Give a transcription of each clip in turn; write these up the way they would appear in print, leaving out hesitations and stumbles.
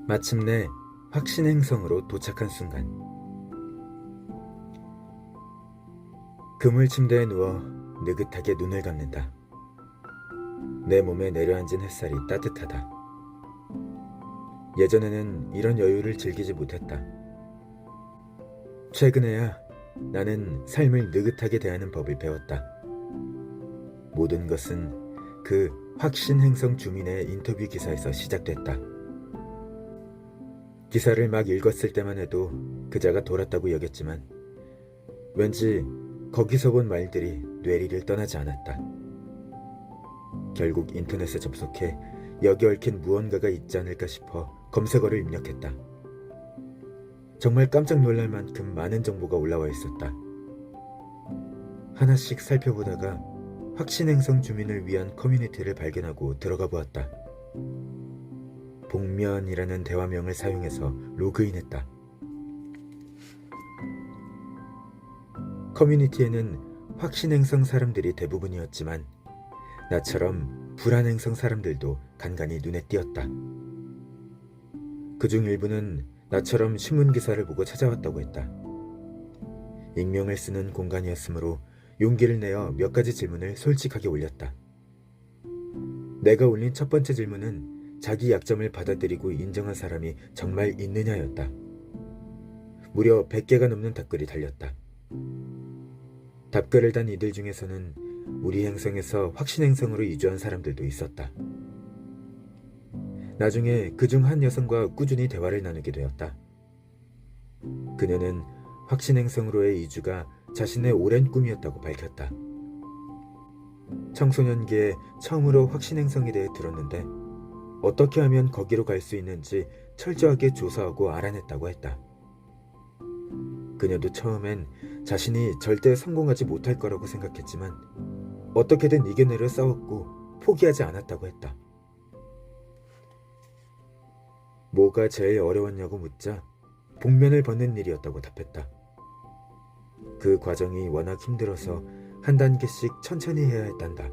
마침내 확신행성으로 도착한 순간, 그물 침대에 누워 느긋하게 눈을 감는다. 내 몸에 내려앉은 햇살이 따뜻하다. 예전에는 이런 여유를 즐기지 못했다. 최근에야 나는 삶을 느긋하게 대하는 법을 배웠다. 모든 것은 그 확신행성 주민의 인터뷰 기사에서 시작됐다. 기사를 막 읽었을 때만 해도 그자가 돌았다고 여겼지만 왠지 거기서 본 말들이 뇌리를 떠나지 않았다. 결국 인터넷에 접속해 여기 얽힌 무언가가 있지 않을까 싶어 검색어를 입력했다. 정말 깜짝 놀랄 만큼 많은 정보가 올라와 있었다. 하나씩 살펴보다가 확신행성 주민을 위한 커뮤니티를 발견하고 들어가 보았다. 복면이라는 대화명을 사용해서 로그인했다. 커뮤니티에는 확신행성 사람들이 대부분이었지만 나처럼 불안행성 사람들도 간간히 눈에 띄었다. 그중 일부는 나처럼 신문기사를 보고 찾아왔다고 했다. 익명을 쓰는 공간이었으므로 용기를 내어 몇 가지 질문을 솔직하게 올렸다. 내가 올린 첫 번째 질문은 자기 약점을 받아들이고 인정한 사람이 정말 있느냐였다. 무려 100개가 넘는 답글이 달렸다. 답글을 단 이들 중에서는 우리 행성에서 확신행성으로 이주한 사람들도 있었다. 나중에 그중 한 여성과 꾸준히 대화를 나누게 되었다. 그녀는 확신행성으로의 이주가 자신의 오랜 꿈이었다고 밝혔다. 청소년기에 처음으로 확신행성에 대해 들었는데 어떻게 하면 거기로 갈 수 있는지 철저하게 조사하고 알아냈다고 했다. 그녀도 처음엔 자신이 절대 성공하지 못할 거라고 생각했지만 어떻게든 이겨내려 싸웠고 포기하지 않았다고 했다. 뭐가 제일 어려웠냐고 묻자 복면을 벗는 일이었다고 답했다. 그 과정이 워낙 힘들어서 한 단계씩 천천히 해야 했단다.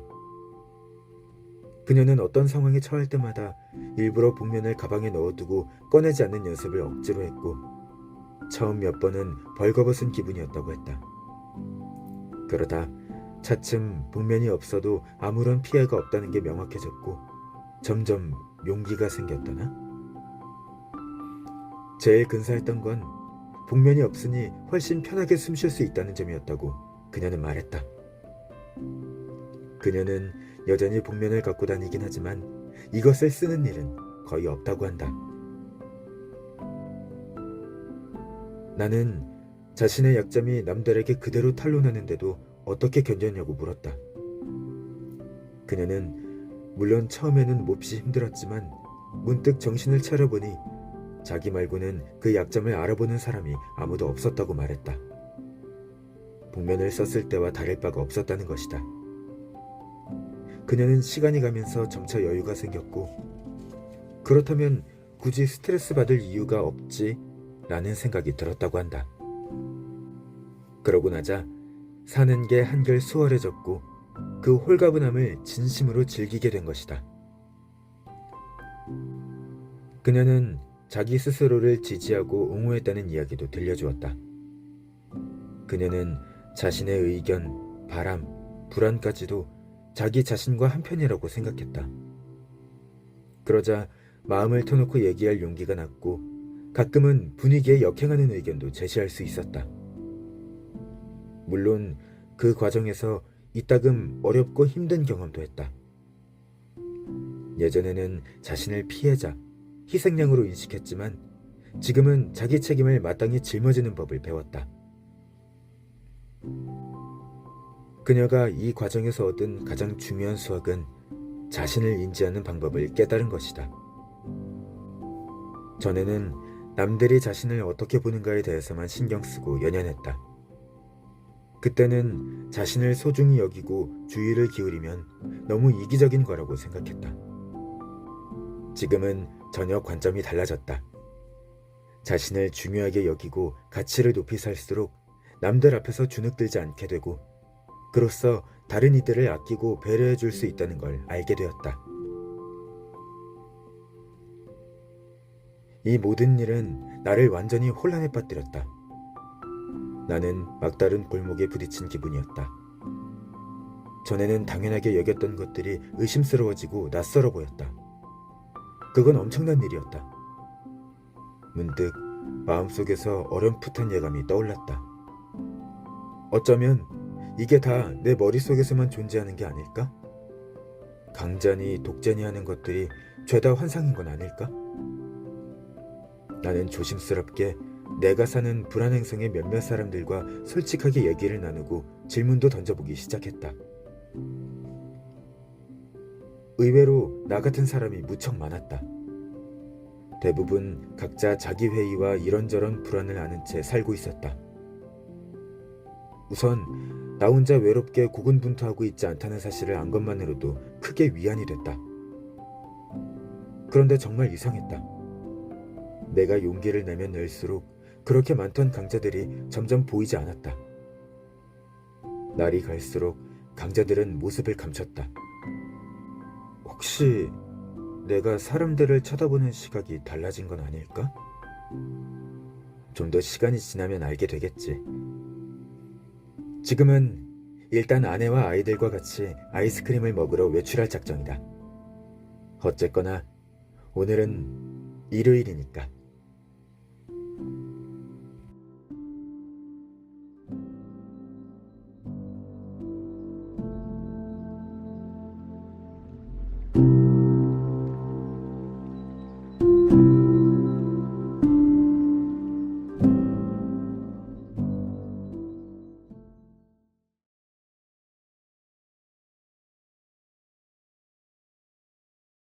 그녀는 어떤 상황에 처할 때마다 일부러 복면을 가방에 넣어두고 꺼내지 않는 연습을 억지로 했고 처음 몇 번은 벌거벗은 기분이었다고 했다. 그러다 차츰 복면이 없어도 아무런 피해가 없다는 게 명확해졌고 점점 용기가 생겼다나? 제일 근사했던 건 복면이 없으니 훨씬 편하게 숨 쉴 수 있다는 점이었다고 그녀는 말했다. 그녀는 여전히 복면을 갖고 다니긴 하지만 이것을 쓰는 일은 거의 없다고 한다. 나는 자신의 약점이 남들에게 그대로 탄로나는데도 어떻게 견뎠냐고 물었다. 그녀는 물론 처음에는 몹시 힘들었지만 문득 정신을 차려보니 자기 말고는 그 약점을 알아보는 사람이 아무도 없었다고 말했다. 복면을 썼을 때와 다를 바가 없었다는 것이다. 그녀는 시간이 가면서 점차 여유가 생겼고 그렇다면 굳이 스트레스 받을 이유가 없지 라는 생각이 들었다고 한다. 그러고 나자 사는 게 한결 수월해졌고 그 홀가분함을 진심으로 즐기게 된 것이다. 그녀는 자기 스스로를 지지하고 옹호했다는 이야기도 들려주었다. 그녀는 자신의 의견, 바람, 불안까지도 자기 자신과 한편이라고 생각했다. 그러자 마음을 터놓고 얘기할 용기가 났고 가끔은 분위기에 역행하는 의견도 제시할 수 있었다. 물론 그 과정에서 이따금 어렵고 힘든 경험도 했다. 예전에는 자신을 피해자, 희생양으로 인식했지만 지금은 자기 책임을 마땅히 짊어지는 법을 배웠다. 그녀가 이 과정에서 얻은 가장 중요한 수학은 자신을 인지하는 방법을 깨달은 것이다. 전에는 남들이 자신을 어떻게 보는가에 대해서만 신경 쓰고 연연했다. 그때는 자신을 소중히 여기고 주의를 기울이면 너무 이기적인 거라고 생각했다. 지금은 전혀 관점이 달라졌다. 자신을 중요하게 여기고 가치를 높이 살수록 남들 앞에서 주눅들지 않게 되고 그로써 다른 이들을 아끼고 배려해 줄 수 있다는 걸 알게 되었다. 이 모든 일은 나를 완전히 혼란에 빠뜨렸다. 나는 막다른 골목에 부딪힌 기분이었다. 전에는 당연하게 여겼던 것들이 의심스러워지고 낯설어 보였다. 그건 엄청난 일이었다. 문득 마음속에서 어렴풋한 예감이 떠올랐다. 어쩌면 이게 다 내 머릿속에서만 존재하는 게 아닐까? 강자니 독자니 하는 것들이 죄다 환상인 건 아닐까? 나는 조심스럽게 내가 사는 불안행성의 몇몇 사람들과 솔직하게 얘기를 나누고 질문도 던져보기 시작했다. 의외로 나 같은 사람이 무척 많았다. 대부분 각자 자기 회의와 이런저런 불안을 아는 채 살고 있었다. 우선 나 혼자 외롭게 고군분투하고 있지 않다는 사실을 안 것만으로도 크게 위안이 됐다. 그런데 정말 이상했다. 내가 용기를 내면 낼수록 그렇게 많던 강자들이 점점 보이지 않았다. 날이 갈수록 강자들은 모습을 감췄다. 혹시 내가 사람들을 쳐다보는 시각이 달라진 건 아닐까? 좀 더 시간이 지나면 알게 되겠지. 지금은 일단 아내와 아이들과 같이 아이스크림을 먹으러 외출할 작정이다. 어쨌거나 오늘은 일요일이니까.